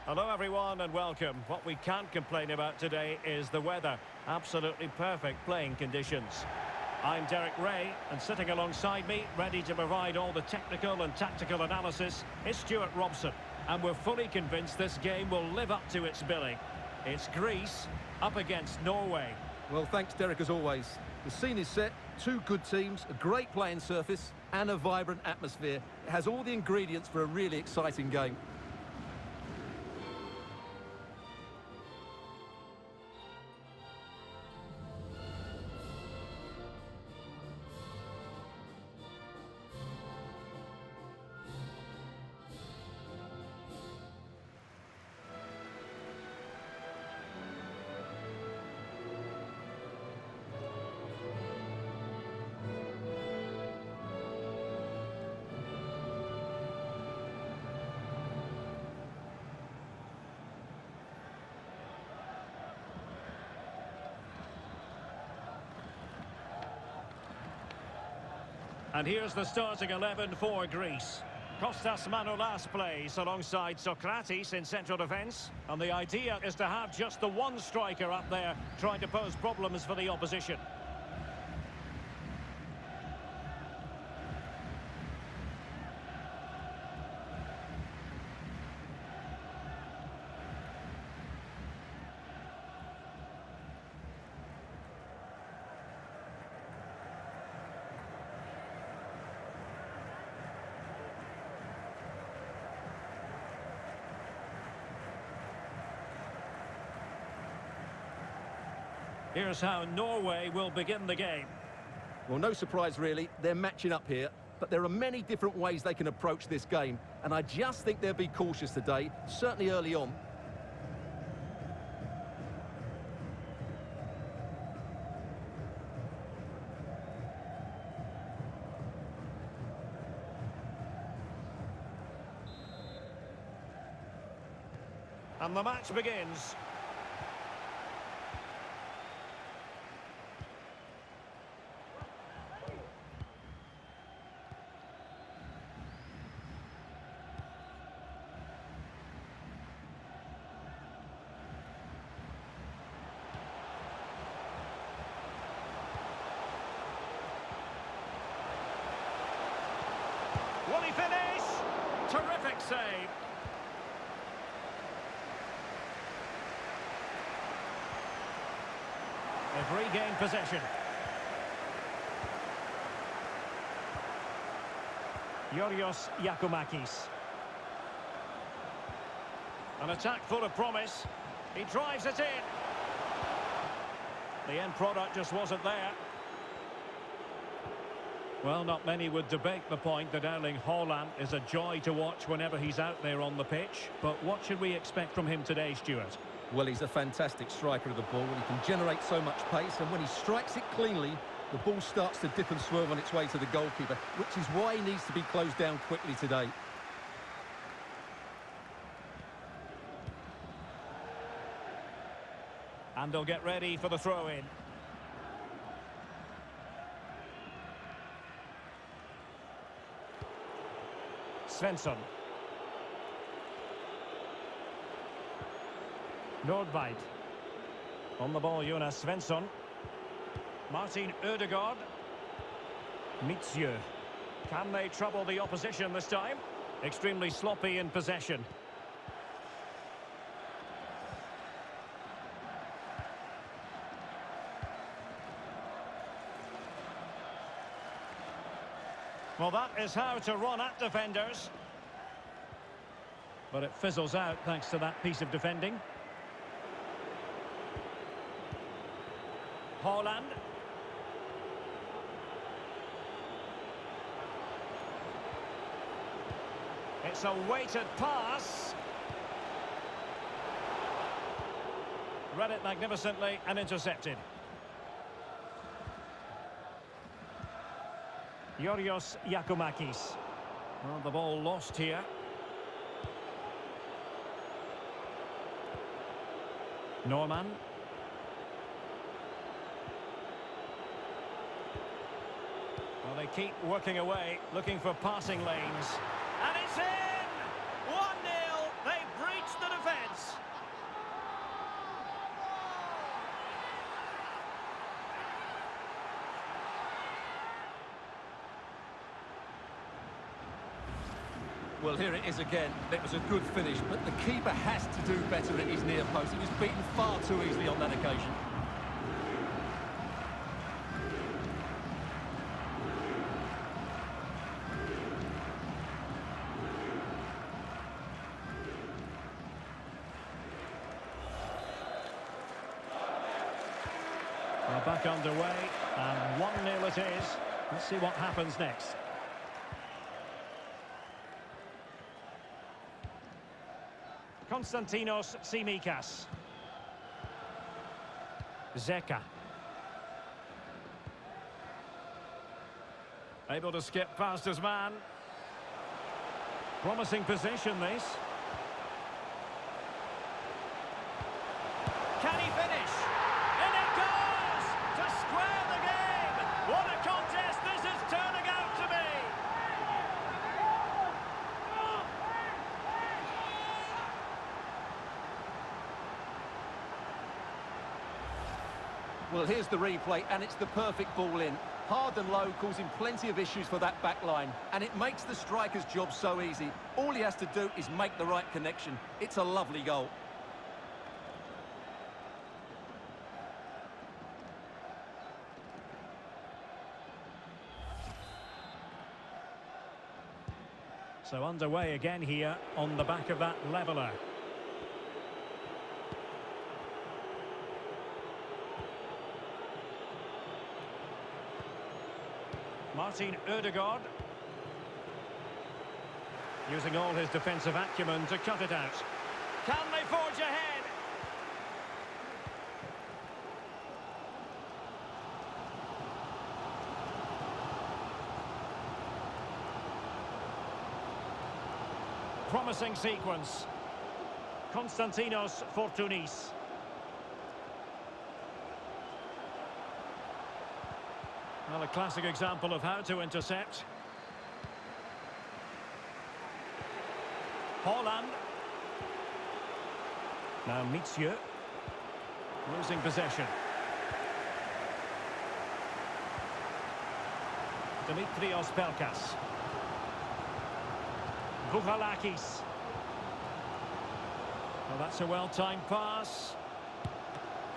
Hello everyone and welcome. What we can't complain about today is the weather. Absolutely perfect playing conditions. I'm Derek Ray, and sitting alongside me, ready to provide all the technical and tactical analysis, is Stuart Robson. And we're fully convinced this game will live up to its billing. It's Greece up against Norway. Well, thanks, Derek, as always. The scene is set, two good teams, a great playing surface, and a vibrant atmosphere. It has all the ingredients for a really exciting game. And here's the starting 11 for Greece. Kostas Manolas plays alongside Sokratis in central defence. And the idea is to have just the one striker up there trying to pose problems for the opposition. Here's how Norway will begin the game. Well, no surprise, really. They're matching up here. But there are many different ways they can approach this game. And I just think they'll be cautious today, certainly early on. And the match begins. Will he finish? Terrific save. They've regained possession. Yorios Yakumakis. An attack full of promise. He drives it in. The end product just wasn't there. Well, not many would debate the point that Erling Haaland is a joy to watch whenever he's out there on the pitch. But what should we expect from him today, Stuart? Well, he's a fantastic striker of the ball, and he can generate so much pace. And when he strikes it cleanly, the ball starts to dip and swerve on its way to the goalkeeper, which is why he needs to be closed down quickly today. And they'll get ready for the throw-in. Svensson. Nordveit. On the ball, Jonas Svensson. Martin Ødegaard. Mitsjö. Can they trouble the opposition this time? Extremely sloppy in possession. Well, that is how to run at defenders. But it fizzles out thanks to that piece of defending. Haaland. It's a weighted pass. Read it magnificently and intercepted. Yorios Yakumakis. Well, the ball lost here. Norman. Well, they keep working away, looking for passing lanes. And it's in! 1-0. They breached the defence. Well, here it is again. It was a good finish, but the keeper has to do better at his near post. He was beaten far too easily on that occasion. We're back underway, and 1-0 it is. Let's see what happens next. Konstantinos Tsimikas. Zeka. Able to skip past his man. Promising position, this. Can he finish? In it goes! To square the game! What a contest this is turning out to be! Well, here's the replay, and it's the perfect ball in. Hard and low, causing plenty of issues for that back line. And it makes the striker's job so easy. All he has to do is make the right connection. It's a lovely goal. So underway again here on the back of that leveller. Martin Ødegaard. Using all his defensive acumen to cut it out. Can they forge ahead? Promising sequence. Konstantinos Fortounis. Well, a classic example of how to intercept. Haaland. Now Mitsjö. Losing possession. Dimitrios Pelkas. Bouchalakis. Well, that's a well-timed pass.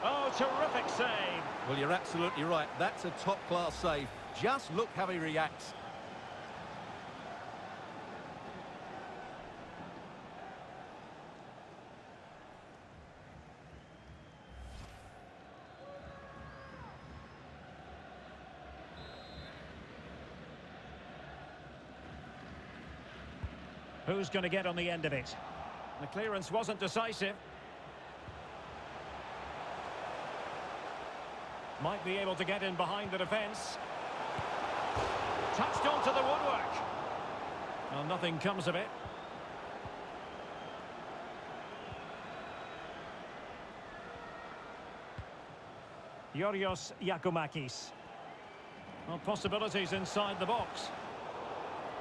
Oh, terrific save. Well, you're absolutely right. That's a top-class save. Just look how he reacts. Who's going to get on the end of it? The clearance wasn't decisive. Might be able to get in behind the defence. Touched onto the woodwork. Well, nothing comes of it. Yorios Yakumakis. Well, possibilities inside the box.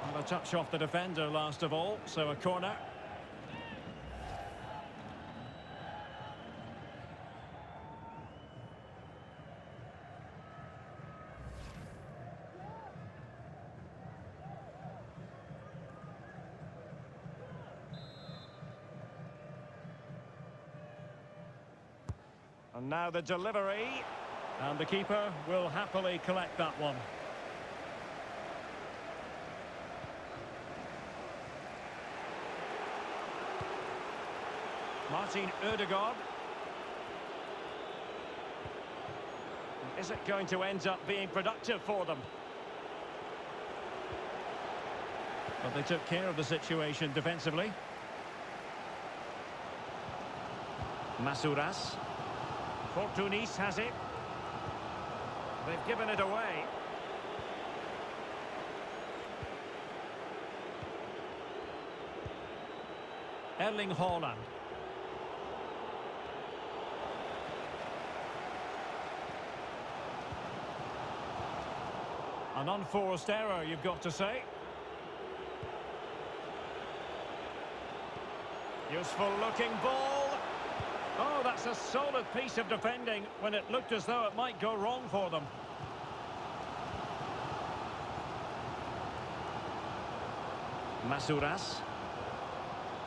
And a touch off the defender last of all, so a corner. And now the delivery, and the keeper will happily collect that one. Martin Ødegaard. Is it going to end up being productive for them? But they took care of the situation defensively. Masouras. Fortounis has it. They've given it away. Erling Haaland. An unforced error, you've got to say. Useful looking ball. Oh, that's a solid piece of defending when it looked as though it might go wrong for them. Masouras.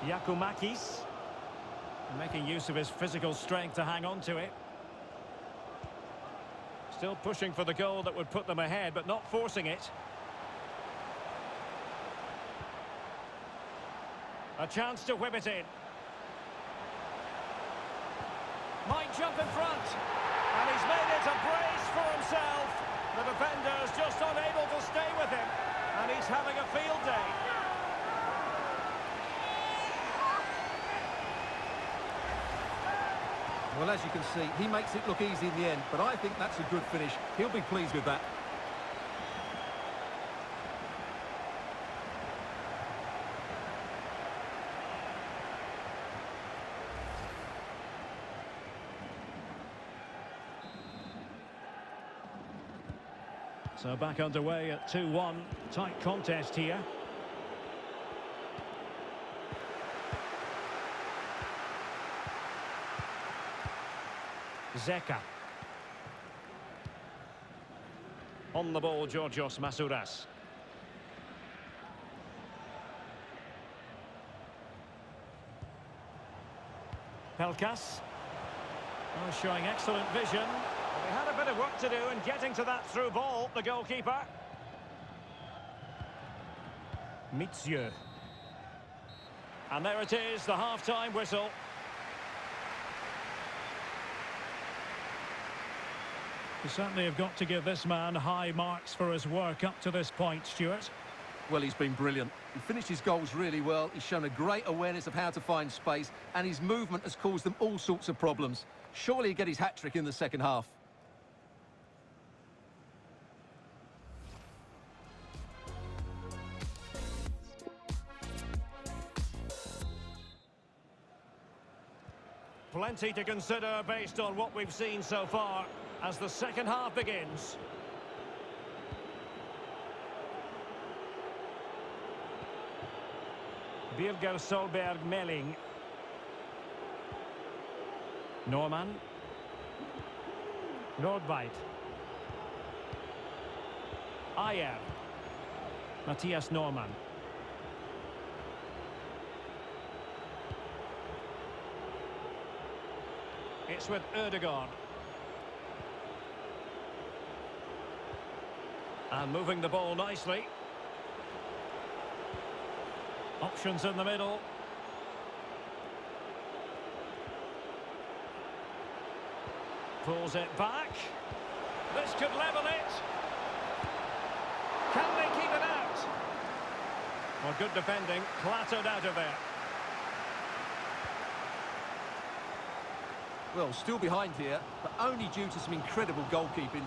Yakumakis. Making use of his physical strength to hang on to it. Still pushing for the goal that would put them ahead, but not forcing it. A chance to whip it in. Might jump in front. And he's made it a brace for himself. The defender's just unable to stay with him. And he's having a field day. Well, as you can see, he makes it look easy in the end, but I think that's a good finish. He'll be pleased with that. So back underway at 2-1. Tight contest here. Zeka. On the ball, Georgios Masouras. Pelkas. Oh, showing excellent vision. He had a bit of work to do in getting to that through ball, the goalkeeper. Mitsieu. And there it is, the half-time whistle. You certainly have got to give this man high marks for his work up to this point, Stuart. Well, he's been brilliant. He finished his goals really well. He's shown a great awareness of how to find space, and his movement has caused them all sorts of problems. Surely he'll get his hat-trick in the second half. Plenty to consider based on what we've seen so far as the second half begins. Birger Solberg Melling. Norman. Nordveit. Ayer. Matthias Norman. It's with Ødegaard. And moving the ball nicely. Options in the middle. Pulls it back. This could level it. Can they keep it out? Well, good defending, clattered out of there. Well, still behind here, but only due to some incredible goalkeeping.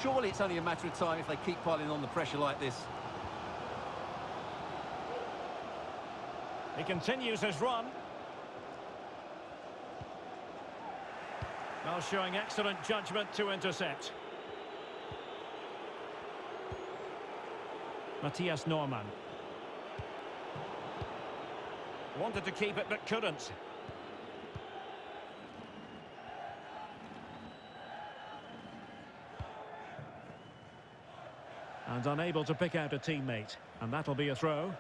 Surely it's only a matter of time if they keep piling on the pressure like this. He continues his run. Now showing excellent judgment to intercept. Matthias Norman. Wanted to keep it but couldn't. And unable to pick out a teammate. And that'll be a throw.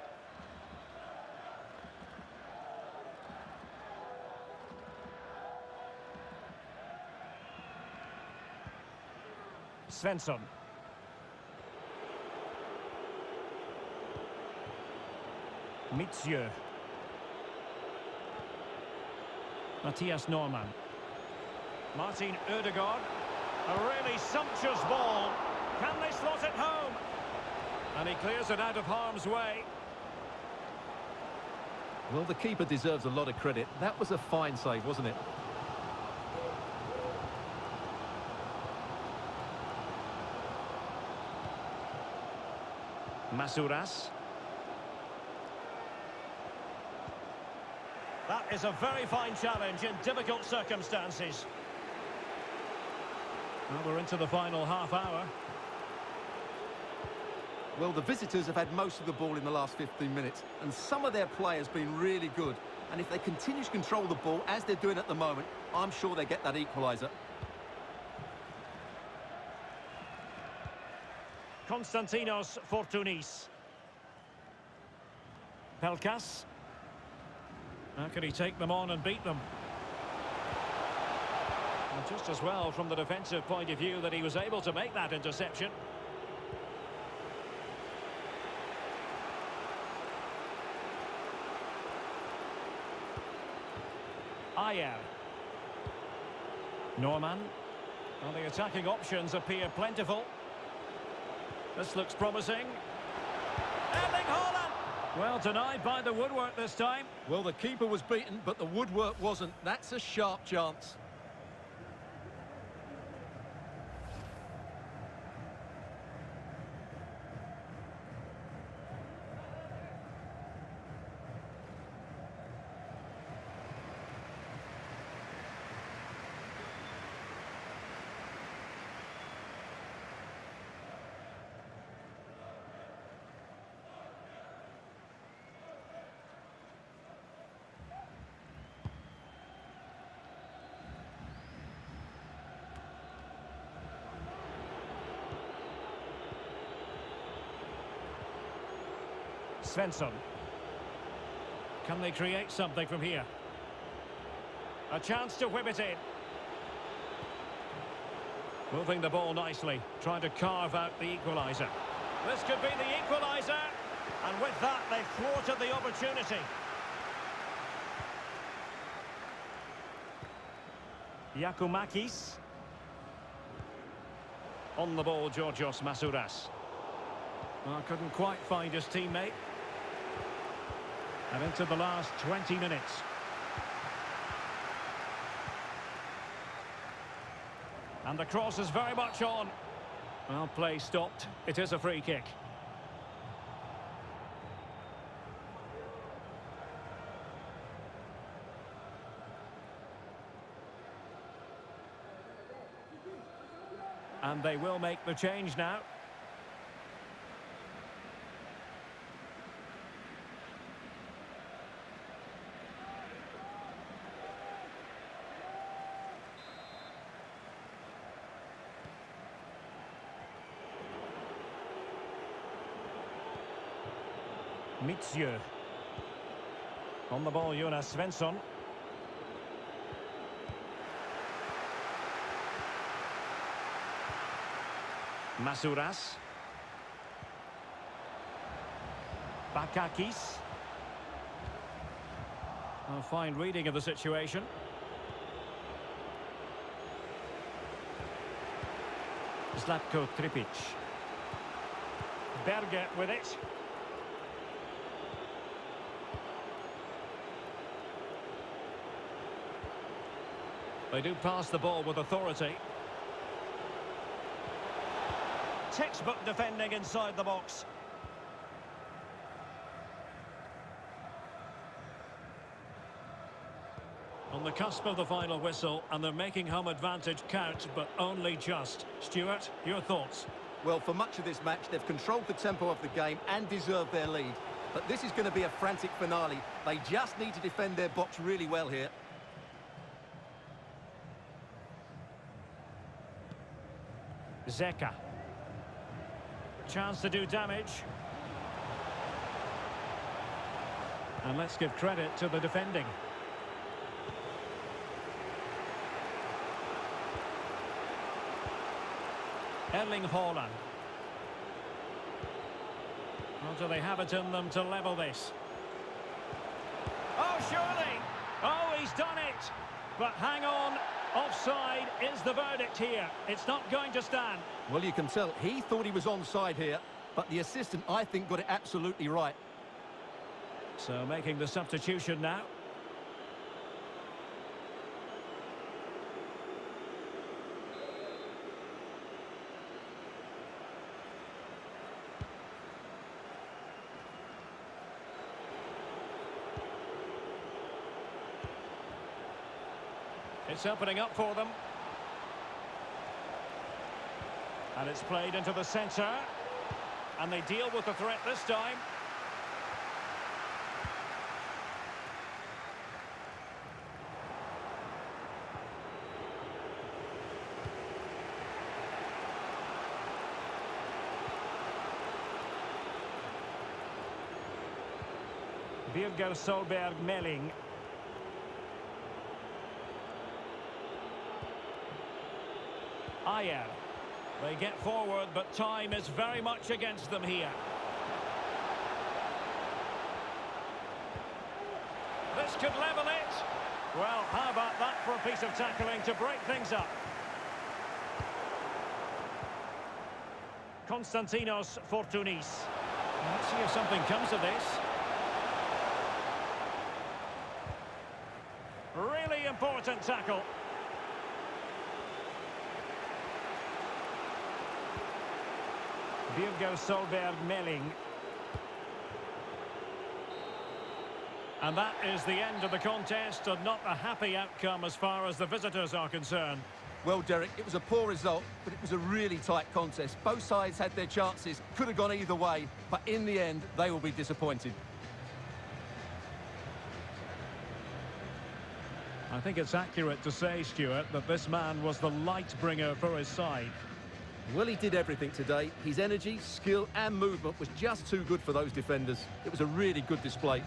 Svensson. Mitsieu. Matthias Norman. Martin Ødegaard. A really sumptuous ball. Can they slot it home? And he clears it out of harm's way. Well, the keeper deserves a lot of credit. That was a fine save, wasn't it? Masouras. That is a very fine challenge in difficult circumstances. Well, we're into the final half hour. Well, the visitors have had most of the ball in the last 15 minutes, and some of their players have been really good. And if they continue to control the ball, as they're doing at the moment, I'm sure they get that equaliser. Konstantinos Fortounis. Pelkas. How can he take them on and beat them? And just as well from the defensive point of view that he was able to make that interception. Ayer. Norman. Well, the attacking options appear plentiful. This looks promising. Erling Haaland! Well, denied by the woodwork this time. Well, the keeper was beaten, but the woodwork wasn't. That's a sharp chance. Svensson. Can they create something from here? A chance to whip it in. Moving the ball nicely, trying to carve out the equaliser. This could be the equaliser, and with that they've thwarted the opportunity. Giacomakis. On the ball, Georgios Masouras. Well, couldn't quite find his teammate. And into the last 20 minutes. And the cross is very much on. Well, play stopped. It is a free kick. And they will make the change now. Mitsjö. On the ball, Jonas Svensson. Masouras. Bakakis. A fine reading of the situation. Zlatko Tripic. Berger with it. They do pass the ball with authority. Textbook defending inside the box. On the cusp of the final whistle, and they're making home advantage count, but only just. Stuart, your thoughts? Well, for much of this match, they've controlled the tempo of the game and deserved their lead. But this is going to be a frantic finale. They just need to defend their box really well here. Zeka. Chance to do damage. And let's give credit to the defending. Erling Haaland. Well, do they have it in them to level this? Oh, surely! Oh, he's done it! But hang on, offside is the verdict here. It's not going to stand. Well, you can tell he thought he was onside here, but the assistant, I think, got it absolutely right. So making the substitution now. It's opening up for them. And it's played into the centre. And they deal with the threat this time. Birger Solberg Melling. Ayer. They get forward, but time is very much against them here. This could level it. Well, how about that for a piece of tackling to break things up? Konstantinos Fortounis. Let's see if something comes of this. Really important tackle. Virgo Solberg Melling. And that is the end of the contest, and not a happy outcome as far as the visitors are concerned. Well, Derek, it was a poor result, but it was a really tight contest. Both sides had their chances, could have gone either way, but in the end, they will be disappointed. I think it's accurate to say, Stuart, that this man was the light bringer for his side. Well, he did everything today. His energy, skill and movement was just too good for those defenders. It was a really good display.